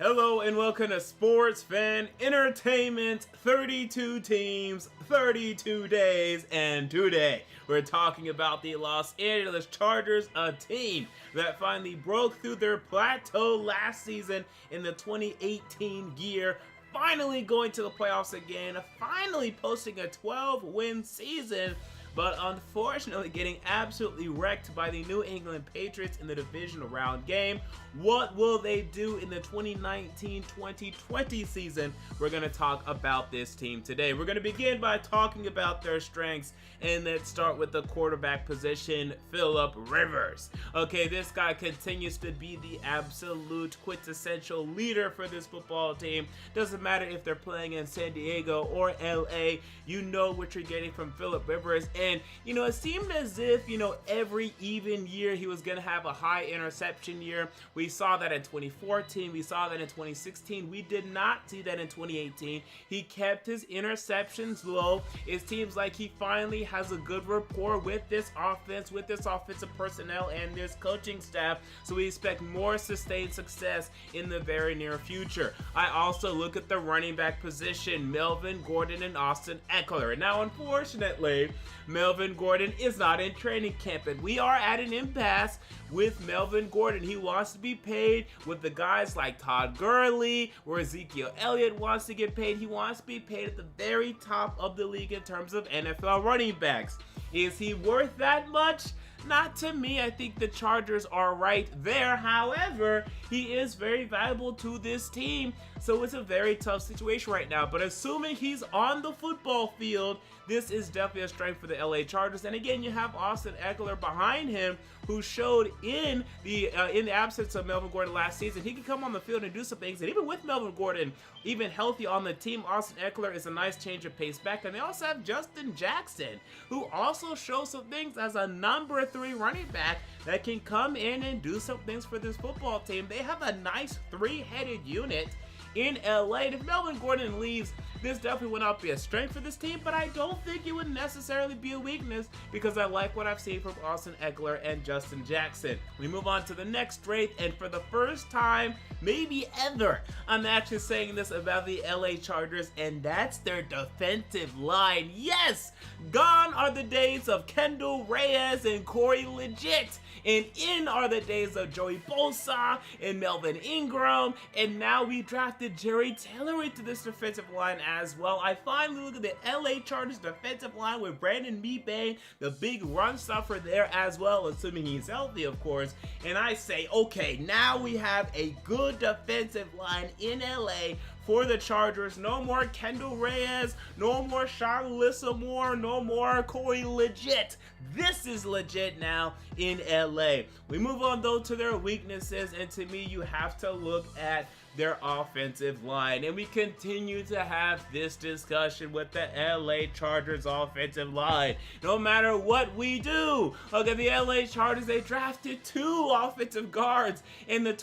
Hello and welcome to Sports Fan Entertainment. 32 teams, 32 days, and today we're talking about the Los Angeles Chargers, a team that finally broke through their plateau last season in the 2018 year, finally going to the playoffs again, finally posting a 12-win season, but unfortunately getting absolutely wrecked by the New England Patriots in the divisional round game. What will they do in the 2019-2020 season? We're going to talk about this team today. We're going to begin by talking about their strengths, and let's start with the quarterback position, Philip Rivers. Okay, this guy continues to be the absolute quintessential leader for this football team. Doesn't matter if they're playing in San Diego or LA, you know what you're getting from Philip Rivers. And, it seemed as if, every even year he was going to have a high interception year. We saw that in 2014. We saw that in 2016. We did not see that in 2018. He kept his interceptions low. It seems like he finally has a good rapport with this offense, with this offensive personnel, and this coaching staff. So we expect more sustained success in the very near future. I also look at the running back position, Melvin Gordon and Austin Ekeler. Now, unfortunately, Melvin Gordon is not in training camp, and we are at an impasse with Melvin Gordon. He wants to be paid with the guys like Todd Gurley, where Ezekiel Elliott wants to get paid. He wants to be paid at the very top of the league in terms of NFL running backs. Is he worth that much? Not to me. I think the Chargers are right there. However, he is very valuable to this team, so it's a very tough situation right now. But assuming he's on the football field, this is definitely a strength for the LA Chargers. And again, you have Austin Ekeler behind him, who showed in the absence of Melvin Gordon last season, he can come on the field and do some things. And even with Melvin Gordon, even healthy on the team, Austin Ekeler is a nice change of pace back. And they also have Justin Jackson, who also shows some things as a number 3 running back that can come in and do some things for this football team. They have a nice 3-headed unit in LA. And if Melvin Gordon leaves, this definitely would not be a strength for this team, but I don't think it would necessarily be a weakness because I like what I've seen from Austin Ekeler and Justin Jackson. We move on to the next strength, and for the first time, maybe ever, I'm actually saying this about the LA Chargers, and that's their defensive line. Yes! Gone are the days of Kendall Reyes and Corey Legit, and in are the days of Joey Bosa and Melvin Ingram, and now we drafted Jerry Taylor into this defensive line as well. I finally look at the LA Chargers defensive line with Brandon Mebane, the big run stuffer there as well, assuming he's healthy, of course, and I say, okay, now we have a good defensive line in LA for the Chargers. No more Kendall Reyes, no more Sean Lissamore, no more Corey Legit. This is legit now in LA. We move on though to their weaknesses, and to me, you have to look at their offensive line, and we continue to have this discussion with the LA Chargers offensive line. No matter what we do, okay, the LA Chargers, they drafted 2 offensive guards in the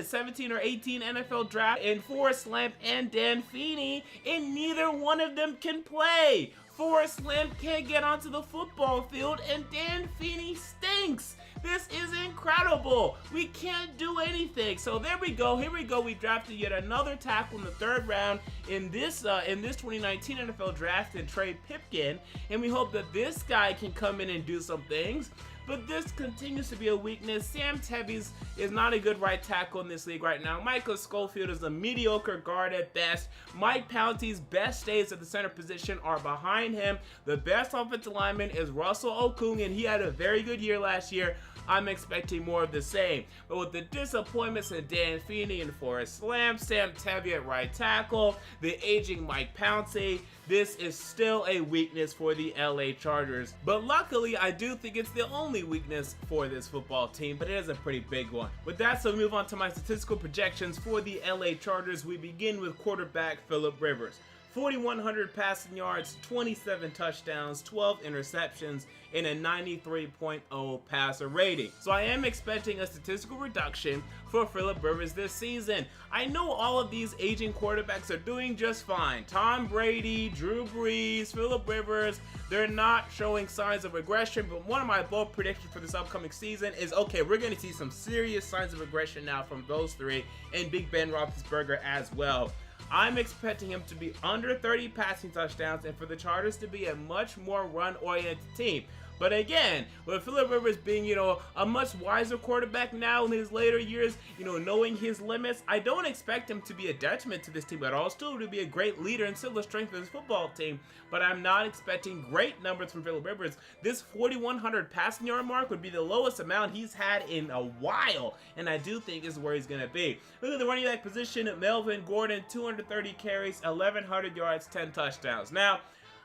17 or 18 NFL draft in Forrest Lamp and Dan Feeney, and neither one of them can play. Forrest Lamp can't get onto the football field, and Dan Feeney stinks. This is incredible. We can't do anything. So there we go. Here we go. We drafted yet another tackle in the 3rd round in this 2019 NFL draft in Trey Pipkin, and we hope that this guy can come in and do some things. But this continues to be a weakness. Sam Tevis is not a good right tackle in this league right now. Michael Schofield is a mediocre guard at best. Mike Pouncey's best days at the center position are behind him. The best offensive lineman is Russell Okung, and he had a very good year last year. I'm expecting more of the same. But with the disappointments in Dan Feeney and Forrest Lamp, Sam Tevi at right tackle, the aging Mike Pouncey, this is still a weakness for the LA Chargers. But luckily, I do think it's the only weakness for this football team, but it is a pretty big one. With that, so we move on to my statistical projections for the LA Chargers. We begin with quarterback Philip Rivers. 4,100 passing yards, 27 touchdowns, 12 interceptions, and a 93.0 passer rating. So I am expecting a statistical reduction for Philip Rivers this season. I know all of these aging quarterbacks are doing just fine. Tom Brady, Drew Brees, Philip Rivers, they're not showing signs of regression, but one of my bold predictions for this upcoming season is, okay, we're going to see some serious signs of regression now from those three, and Big Ben Roethlisberger as well. I'm expecting him to be under 30 passing touchdowns and for the Chargers to be a much more run-oriented team. But again, with Philip Rivers being, a much wiser quarterback now in his later years, knowing his limits, I don't expect him to be a detriment to this team at all. Still to be a great leader and still the strength of his football team, but I'm not expecting great numbers from Philip Rivers. This 4,100 passing yard mark would be the lowest amount he's had in a while, and I do think is where he's going to be. Look at the running back position. Melvin Gordon, 230 carries, 1,100 yards, 10 touchdowns. Now,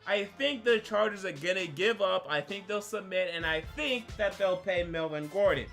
I think the Chargers are going to give up. I think they'll submit, and I think that they'll pay Melvin Gordon.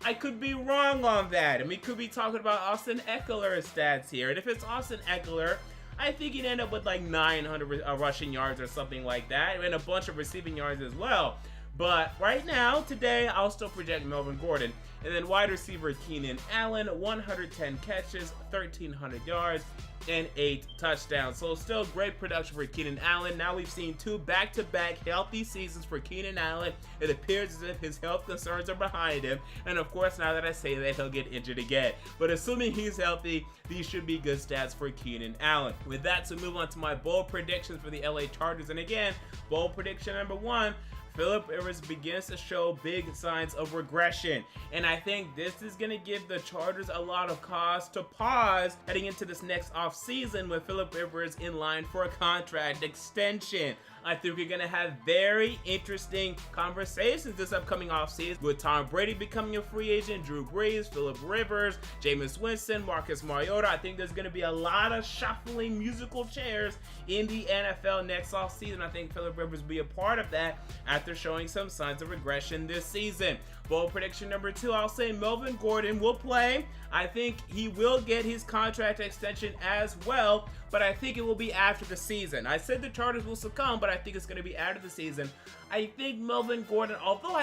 I could be wrong on that, and we could be talking about Austin Eckler's stats here. And if it's Austin Eckler, I think he'd end up with like 900 rushing yards or something like that, and a bunch of receiving yards as well. But right now, today, I'll still project Melvin Gordon. And then wide receiver Keenan Allen, 110 catches, 1,300 yards, and 8 touchdowns. So still great production for Keenan Allen. Now we've seen 2 back-to-back healthy seasons for Keenan Allen. It appears as if his health concerns are behind him. And of course, now that I say that, he'll get injured again. But assuming he's healthy, these should be good stats for Keenan Allen. With that, so move on to my bold predictions for the LA Chargers. And again, bold prediction number 1, Philip Rivers begins to show big signs of regression, and I think this is going to give the Chargers a lot of cause to pause heading into this next offseason with Philip Rivers in line for a contract extension. I think we're going to have very interesting conversations this upcoming offseason with Tom Brady becoming a free agent, Drew Brees, Philip Rivers, Jameis Winston, Marcus Mariota. I think there's going to be a lot of shuffling musical chairs in the NFL next offseason. I think Philip Rivers will be a part of that after showing some signs of regression this season. Bold prediction number 2, I'll say Melvin Gordon will play. I think he will get his contract extension as well, but I think it will be after the season. I said the Chargers will succumb, but I think it's going to be after the season. I think Melvin Gordon, although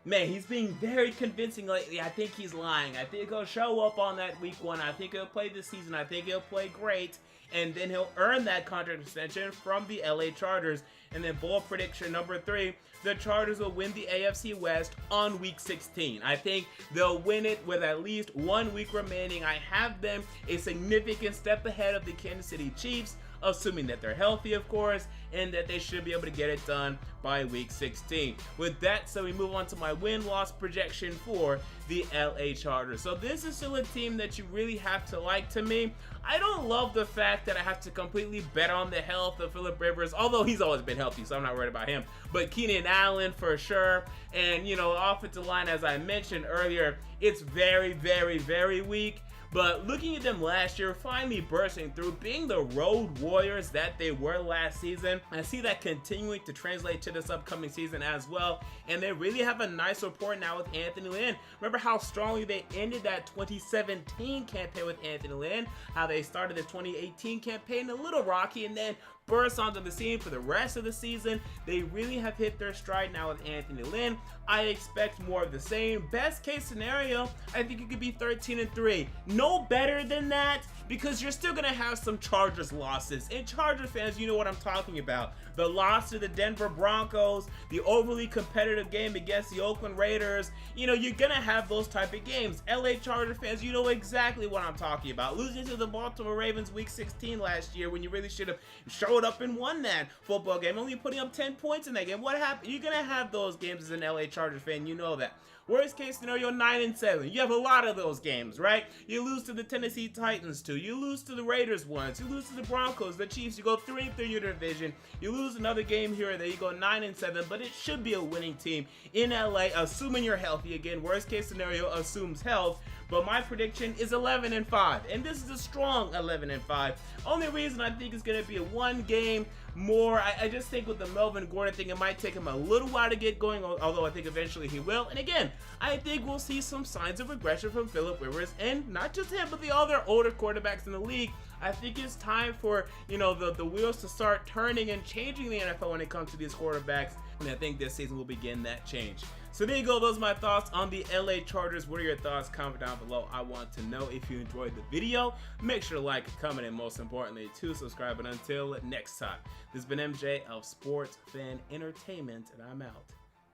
he's being very convincing lately. I think he's lying. I think he'll show up on that week 1. I think he'll play this season. I think he'll play great, and then he'll earn that contract extension from the LA Chargers. And then bold prediction number 3, the Chargers will win the AFC West on week 16. I think they'll win it with at least 1 week remaining. I have them a significant step ahead of the Kansas City Chiefs, assuming that they're healthy, of course, and that they should be able to get it done by week 16. With that, so we move on to my win-loss projection for the LA Chargers. So this is still a team that you really have to like to me. I don't love the fact that I have to completely bet on the health of Philip Rivers, although he's always been healthy, so I'm not worried about him. But Keenan Allen for sure, and offensive line, as I mentioned earlier, it's very, very, very weak. But looking at them last year, finally bursting through, being the road warriors that they were last season, I see that continuing to translate to this upcoming season as well. And they really have a nice rapport now with Anthony Lynn. Remember how strongly they ended that 2017 campaign with Anthony Lynn, how they started the 2018 campaign a little rocky and then burst onto the scene for the rest of the season. They really have hit their stride now with Anthony Lynn. I expect more of the same. Best case scenario, I think it could be 13-3. No better than that, because you're still gonna have some Chargers losses. And Chargers fans, you know what I'm talking about. The loss to the Denver Broncos, the overly competitive game against the Oakland Raiders. You're gonna have those type of games. LA Chargers fans, you know exactly what I'm talking about. Losing to the Baltimore Ravens week 16 last year when you really should have showed up and won that football game, only putting up 10 points in that game. What happened? You're gonna have those games as an LA Chargers fan, you know that. Worst case scenario, 9-7. You have a lot of those games, right? You lose to the Tennessee Titans 2. You lose to the Raiders once. You lose to the Broncos, the Chiefs. You go 3-3 in your division. You lose another game here or there. You go 9-7, but it should be a winning team in LA, assuming you're healthy. Again, worst case scenario assumes health. But my prediction is 11-5, and this is a strong 11-5. Only reason I think it's going to be a 1-game more. I just think with the Melvin Gordon thing, it might take him a little while to get going, although I think eventually he will. And again, I think we'll see some signs of regression from Phillip Rivers, and not just him, but the other older quarterbacks in the league. I think it's time for, you know, the wheels to start turning and changing the NFL when it comes to these quarterbacks, and I think this season will begin that change. So there you go, those are my thoughts on the LA Chargers. What are your thoughts? Comment down below. I want to know. If you enjoyed the video, make sure to like, comment, and most importantly, to subscribe. And until next time, this has been MJ of Sports Fan Entertainment, and I'm out.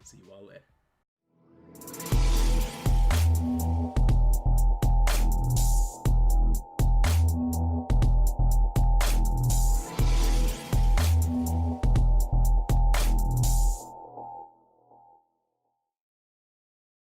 See you all later.